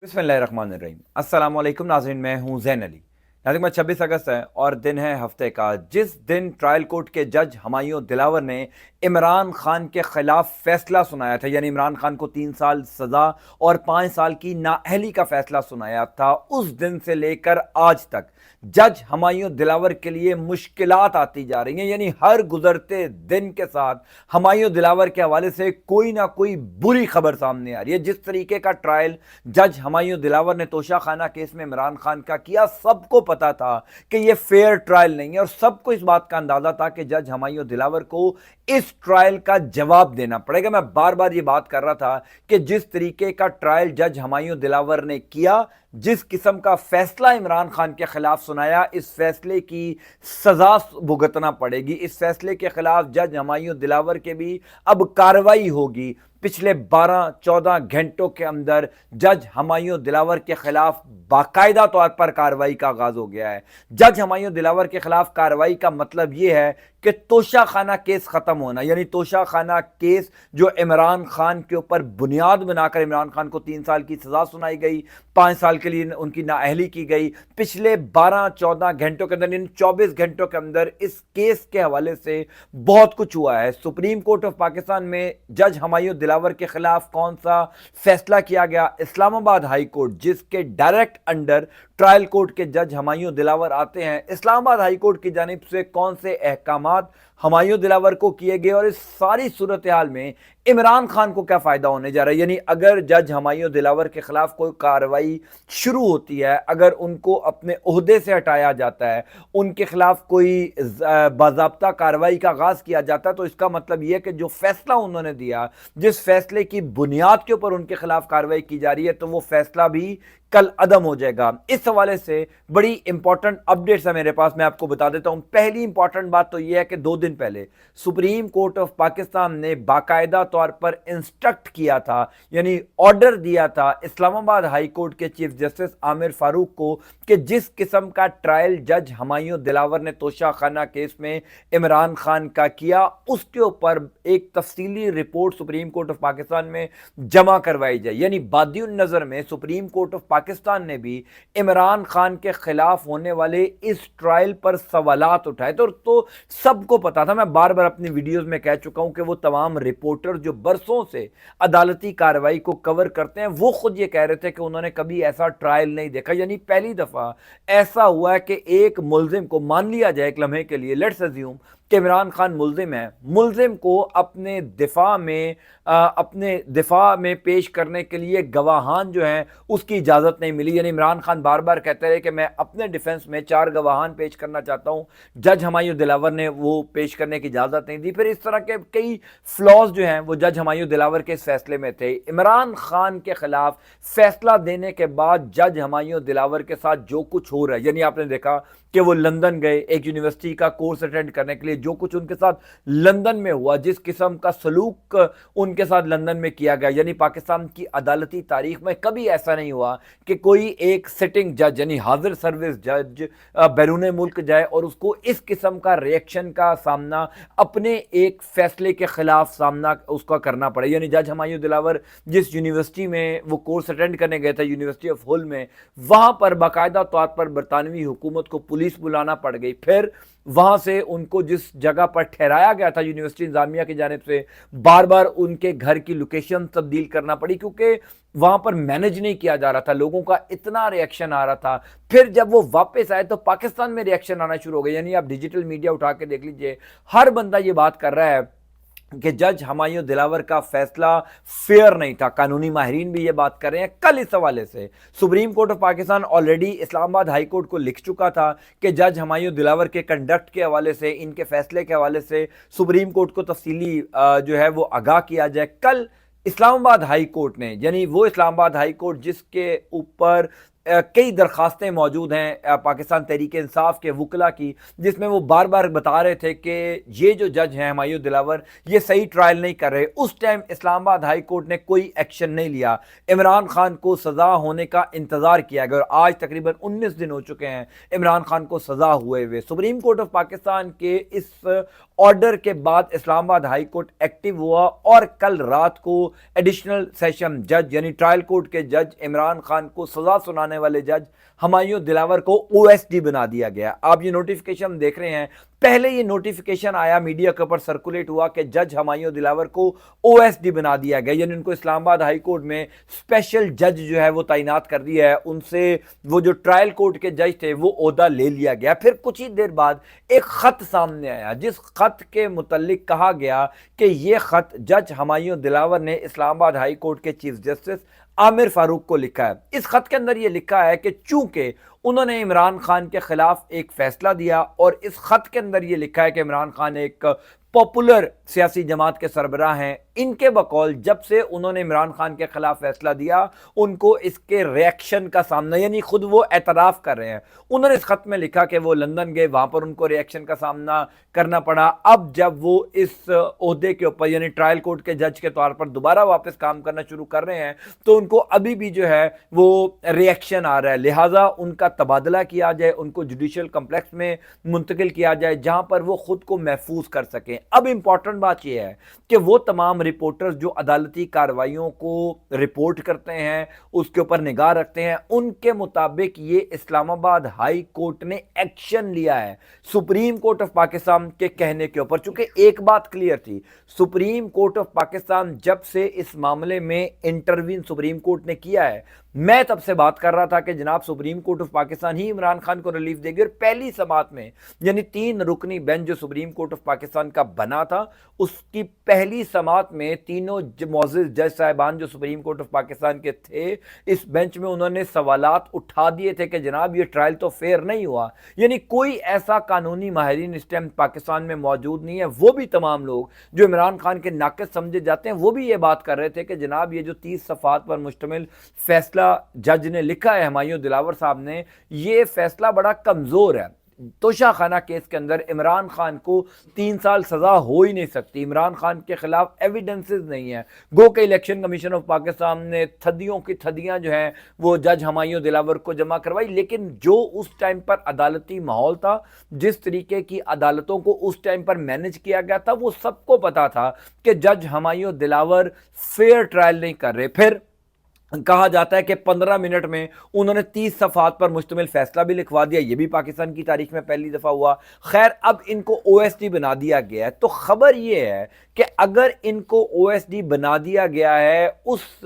बिस्मिल्लाहिर्रहमानिर्रहीम। अस्सलाम वालेकुम नाज़रीन, मैं हूं ज़ैन अली। नाज़रीन, आज 26 अगस्त है और दिन है हफ्ते का जिस दिन ट्रायल कोर्ट के जज हुमायूं दिलावर ने इमरान खान के खिलाफ फैसला सुनाया था, यानी इमरान खान को 3 साल सज़ा और 5 साल की नाअहली का फैसला सुनाया था। उस दिन से लेकर आज तक जज हुमायूं दिलावर के लिए मुश्किलात आती जा रही हैं, यानी हर गुजरते दिन के साथ हुमायूं दिलावर के हवाले से कोई ना कोई बुरी खबर सामने आ रही है। जिस तरीके का ट्रायल जज हुमायूं दिलावर ने तोशा खाना केस में इमरान खान का किया, सबको पता था कि यह फेयर ट्रायल नहीं है और सबको इस बात का अंदाजा था कि जज हुमायूं दिलावर को इस ट्रायल का जवाब देना पड़ेगा। मैं बार बार ये बात कर रहा था कि जिस तरीके का ट्रायल जज हुमायूं दिलावर ने किया, जिस किस्म का फैसला इमरान खान के खिलाफ सुनाया, इस फैसले की सजा भुगतना पड़ेगी। इस फैसले के खिलाफ जज हुमायूं दिलावर के भी अब कार्रवाई होगी। पिछले 12-14 घंटों के अंदर जज हुमायूं दिलावर के खिलाफ बाकायदा तौर पर कार्रवाई का आगाज हो गया है। जज हुमायूं दिलावर के खिलाफ कार्रवाई का मतलब यह है कि तोशा खाना केस खत्म होना, यानी तोशा खाना केस जो इमरान खान के ऊपर बुनियाद बनाकर इमरान खान को 3 साल की सजा सुनाई गई, 5 साल के लिए उनकी नाअहली की गई। पिछले 12-14 घंटों के अंदर, इन 24 घंटों के अंदर इस केस के हवाले से बहुत कुछ हुआ है। सुप्रीम कोर्ट ऑफ पाकिस्तान में जज हुमायूं दिलावर के खिलाफ कौन सा फैसला किया गया? इस्लामाबाद हाई कोर्ट, जिसके डायरेक्ट अंडर ट्रायल कोर्ट के जज हुमायूं दिलावर आते हैं, इस्लामाबाद हाई कोर्ट की जानिब से कौन से अहकामात हुमायूं दिलावर को किए गए और इस सारी सूरत हाल में इमरान खान को क्या फायदा होने जा रहा है? यानी अगर जज हुमायूं दिलावर के खिलाफ कोई कार्रवाई शुरू होती है, अगर उनको अपने ओहदे से हटाया जाता है, उनके खिलाफ कोई बाज़ाब्ता कार्रवाई का आगाज किया जाता है, तो इसका मतलब यह कि जो फैसला उन्होंने दिया, जिस फैसले की बुनियाद के ऊपर उनके खिलाफ कार्रवाई की जा रही है, तो वो फैसला भी कल अदम हो जाएगा। इस हवाले से बड़ी इंपॉर्टेंट अपडेट्स है मेरे पास, मैं आपको बता देता हूं। पहली इंपॉर्टेंट बात तो यह है कि 2 दिन पहले सुप्रीम कोर्ट ऑफ पाकिस्तान ने बाकायदा तौर पर इंस्ट्रक्ट किया था, यानी ऑर्डर दिया था इस्लामाबाद हाई कोर्ट के चीफ जस्टिस आमिर फारूक को कि जिस किस्म का ट्रायल जज हुमायूं दिलावर ने तोशा खाना केस में इमरान खान का किया, उसके ऊपर एक तफसीली report supreme court of Pakistan में जमा करवाई जाए। यानी बादियुन नजर में सुप्रीम कोर्ट ऑफ पाकिस्तान ने भी इमरान खान के खिलाफ होने वाले इस ट्रायल पर सवालात उठाए। तो सबको पता था, मैं बार बार अपनी वीडियोस में कह चुका हूं कि वो तमाम रिपोर्टर जो बरसों से अदालती कार्रवाई को कवर करते हैं, वो खुद ये कह रहे थे कि उन्होंने कभी ऐसा ट्रायल नहीं देखा। यानी पहली दफा ऐसा हुआ है कि एक मुल्जिम को, मान लिया जाए एक लम्हे के लिए, लेट्स अज्यूम कि इमरान खान मुल्जिम है, मुल्जिम को अपने दिफा में पेश करने के लिए गवाहान जो हैं उसकी इजाज़त नहीं मिली। यानी इमरान खान बार बार कहते रहे कि मैं अपने डिफेंस में 4 गवाहान पेश करना चाहता हूं, जज हुमायूं दिलावर ने वो पेश करने की इजाज़त नहीं दी। फिर इस तरह के कई फ्लॉज जो हैं वो जज हुमायूं दिलावर के इस फैसले में थे। इमरान खान के खिलाफ फैसला देने के बाद जज हुमायूं दिलावर के साथ जो कुछ हो रहा है, यानी आपने देखा कि वो लंदन गए एक यूनिवर्सिटी का कोर्स अटेंड करने के लिए, जो कुछ उनके साथ लंदन में हुआ, जिस किस्म का सलूक उनके साथ लंदन में किया गया, यानी पाकिस्तान की अदालती तारीख में कभी ऐसा नहीं हुआ कि कोई एक सिटिंग जज यानी हाजिर सर्विस जज बैरून मुल्क जाए और उसको इस किस्म का रिएक्शन का सामना अपने एक फैसले के खिलाफ सामना उसका करना पड़े। यानी जज हुमायूं दिलावर जिस यूनिवर्सिटी में वो कोर्स अटेंड करने गए थे, यूनिवर्सिटी ऑफ हुल में, वहां पर बाकायदा तौर पर बरतानवी हुकूमत को पुलिस बुलाना पड़ गई। फिर वहां से उनको जिस जगह पर ठहराया गया था यूनिवर्सिटी इंतजामिया की जानिब से, बार बार उनके घर की लोकेशन तब्दील करना पड़ी, क्योंकि वहां पर मैनेज नहीं किया जा रहा था, लोगों का इतना रिएक्शन आ रहा था। फिर जब वो वापस आए तो पाकिस्तान में रिएक्शन आना शुरू हो गया। यानी आप डिजिटल मीडिया उठा के देख लीजिए, हर बंदा ये बात कर रहा है कि जज हुमायूं दिलावर का फैसला फेयर नहीं था। कानूनी माहिरीन भी ये बात कर रहे हैं। कल इस हवाले से supreme court of Pakistan already Islamabad high court को लिख चुका था कि जज हुमायूं दिलावर के कंडक्ट के हवाले से, इनके फैसले के हवाले से सुप्रीम कोर्ट को तफसीली जो है वो आगाह किया जाए। कल इस्लामाबाद हाई कोर्ट ने, यानी वो इस्लामाबाद हाई कोर्ट जिसके ऊपर کئی درخواستیں موجود ہیں پاکستان تحریک انصاف کے وکلا کی، جس میں وہ بار بار بتا رہے تھے کہ یہ جو جج ہیں ہمایوں دلاور یہ صحیح ٹرائل نہیں کر رہے۔ اس ٹائم اسلام آباد ہائی کورٹ نے کوئی ایکشن نہیں لیا، عمران خان کو سزا ہونے کا انتظار کیا گیا، اور آج تقریباً 19 دن ہو چکے ہیں عمران خان کو سزا ہوئے سپریم کورٹ آف پاکستان کے اس آرڈر کے بعد اسلام آباد ہائی کورٹ ایکٹیو ہوا، اور کل رات کو ایڈیشنل سیشن جج یعنی ٹرائل کورٹ کے جج عمران خان کو سزا سنانے والے جج ہمایوں دلاور کو او ایس ڈی بنا دیا گیا۔ آپ یہ نوٹیفیکیشن دیکھ رہے ہیں، پہلے یہ نوٹیفیکیشن آیا میڈیا کے اوپر سرکولیٹ ہوا کہ جج ہمایوں دلاور کو او ایس ڈی بنا دیا گیا، یعنی ان کو اسلام آباد ہائی کورٹ میں اسپیشل جج جو ہے وہ تعینات کر دیا ہے، ان سے وہ جو ٹرائل کورٹ کے جج تھے وہ عہدہ لے لیا گیا۔ پھر کچھ ہی دیر بعد ایک خط سامنے آیا، جس خط کے متعلق کہا گیا کہ یہ خط جج ہمایوں دلاور نے اسلام آباد ہائی کورٹ کے چیف جسٹس عامر فاروق کو لکھا ہے۔ اس خط کے اندر یہ لکھا ہے کہ چونکہ انہوں نے عمران خان کے خلاف ایک فیصلہ دیا، اور اس خط کے اندر یہ لکھا ہے کہ عمران خان ایک پاپولر سیاسی جماعت کے سربراہ ہیں، ان کے بقول جب سے انہوں نے عمران خان کے خلاف فیصلہ دیا ان کو اس کے ریاکشن کا سامنا، یعنی خود وہ اعتراف کر رہے ہیں۔ انہوں نے اس خط میں لکھا کہ وہ لندن گئے، وہاں پر ان کو ریاکشن کا سامنا کرنا پڑا۔ اب جب وہ اس عہدے کے اوپر یعنی ٹرائل کورٹ کے جج کے طور پر دوبارہ واپس کام کرنا شروع کر رہے ہیں تو ان کو ابھی بھی جو ہے وہ ریاکشن آ رہا ہے، لہٰذا ان کا تبادلہ کیا جائے، ان کو جوڈیشل کمپلیکس میں منتقل کیا جائے جہاں پر وہ خود کو محفوظ کر سکیں۔ اب امپورٹنٹ بات یہ ہے کہ وہ تمام رپورٹرز جو عدالتی کارروائیوں کو رپورٹ کرتے ہیں، اس کے اوپر نگاہ رکھتے ہیں، ان کے مطابق یہ اسلام آباد ہائی کورٹ نے ایکشن لیا ہے سپریم کورٹ آف پاکستان کے کہنے کے اوپر، چونکہ ایک بات کلیئر تھی، سپریم کورٹ آف پاکستان جب سے اس معاملے میں انٹروین سپریم کورٹ نے کیا ہے، میں تب سے بات کر رہا تھا کہ جناب سپریم کورٹ آف پاکستان ہی عمران خان کو ریلیف دے گی، اور پہلی سماعت میں یعنی 3 رکنی بینچ جو سپریم کورٹ آف پاکستان کا بنا تھا، اس کی پہلی سماعت میں تینوں معزز جج صاحبان جو سپریم کورٹ آف پاکستان کے تھے اس بینچ میں انہوں نے سوالات اٹھا دیے تھے کہ جناب یہ ٹرائل تو فیئر نہیں ہوا، یعنی کوئی ایسا قانونی ماہرین اس ٹائم پاکستان میں موجود نہیں ہے، وہ بھی تمام لوگ جو عمران خان کے ناقص سمجھے جاتے ہیں وہ بھی یہ بات کر رہے تھے کہ جناب یہ جو 30 صفحات پر مشتمل فیصلہ جج نے لکھا ہے ہمایوں دلاور صاحب نے، یہ فیصلہ بڑا کمزور ہے۔ توشہ خانہ کیس کے اندر عمران خان کو 3 سال سزا ہو ہی نہیں سکتی، عمران خان کے خلاف ایویڈنسز نہیں ہیں، گو کہ الیکشن کمیشن آف پاکستان نے تھدیوں کی تھدیاں جو ہیں وہ جج ہمایوں دلاور کو جمع کروائی، لیکن جو اس ٹائم پر عدالتی ماحول تھا، جس طریقے کی عدالتوں کو اس ٹائم پر مینج کیا گیا تھا، وہ سب کو پتا تھا کہ جج ہمایوں دلاور فیئر ٹرائل نہیں کر رہے۔ پھر کہا جاتا ہے کہ 15 منٹ میں انہوں نے 30 صفحات پر مشتمل فیصلہ بھی لکھوا دیا، یہ بھی پاکستان کی تاریخ میں پہلی دفعہ ہوا۔ خیر اب ان کو او ایس ڈی بنا دیا گیا ہے، تو خبر یہ ہے کہ اگر ان کو او ایس ڈی بنا دیا گیا ہے اس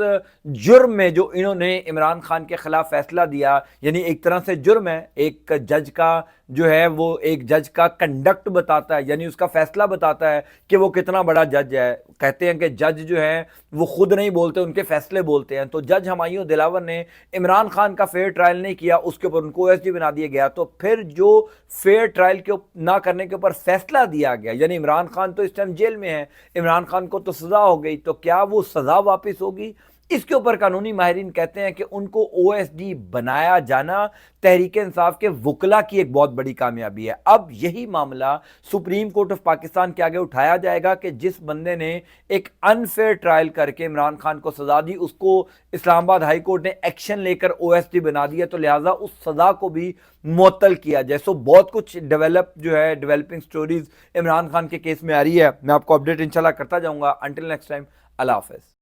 جرم میں جو انہوں نے عمران خان کے خلاف فیصلہ دیا، یعنی ایک طرح سے جرم ہے، ایک جج کا جو ہے وہ ایک جج کا کنڈکٹ بتاتا ہے، یعنی اس کا فیصلہ بتاتا ہے کہ وہ کتنا بڑا جج ہے۔ کہتے ہیں کہ جج جو ہے وہ خود نہیں بولتے، ان کے فیصلے بولتے ہیں، تو جج ہمایوں دلاور نے عمران خان کا فیئر ٹرائل نہیں کیا، اس کے اوپر ان کو او ایس ڈی بنا دیا گیا، تو پھر جو فیئر ٹرائل کے نہ کرنے کے اوپر فیصلہ دیا گیا، یعنی عمران خان تو اس ٹائم جیل میں ہے، عمران خان کو تو سزا ہو گئی، تو کیا وہ سزا واپس ہوگی؟ اس کے اوپر قانونی ماہرین کہتے ہیں کہ ان کو او ایس ڈی بنایا جانا تحریک انصاف کے وکلا کی ایک بہت بڑی کامیابی ہے۔ اب یہی معاملہ سپریم کورٹ آف پاکستان کے آگے اٹھایا جائے گا کہ جس بندے نے ایک انفیئر ٹرائل کر کے عمران خان کو سزا دی، اس کو اسلام آباد ہائی کورٹ نے ایکشن لے کر او ایس ڈی بنا دیا، تو لہٰذا اس سزا کو بھی معطل کیا جائے۔ سو بہت کچھ ڈیولپنگ سٹوریز عمران خان کے کیس میں آ رہی ہے، میں آپ کو اپڈیٹ انشاءاللہ کرتا جاؤں گا۔ انٹل نیکسٹ ٹائم، اللہ حافظ۔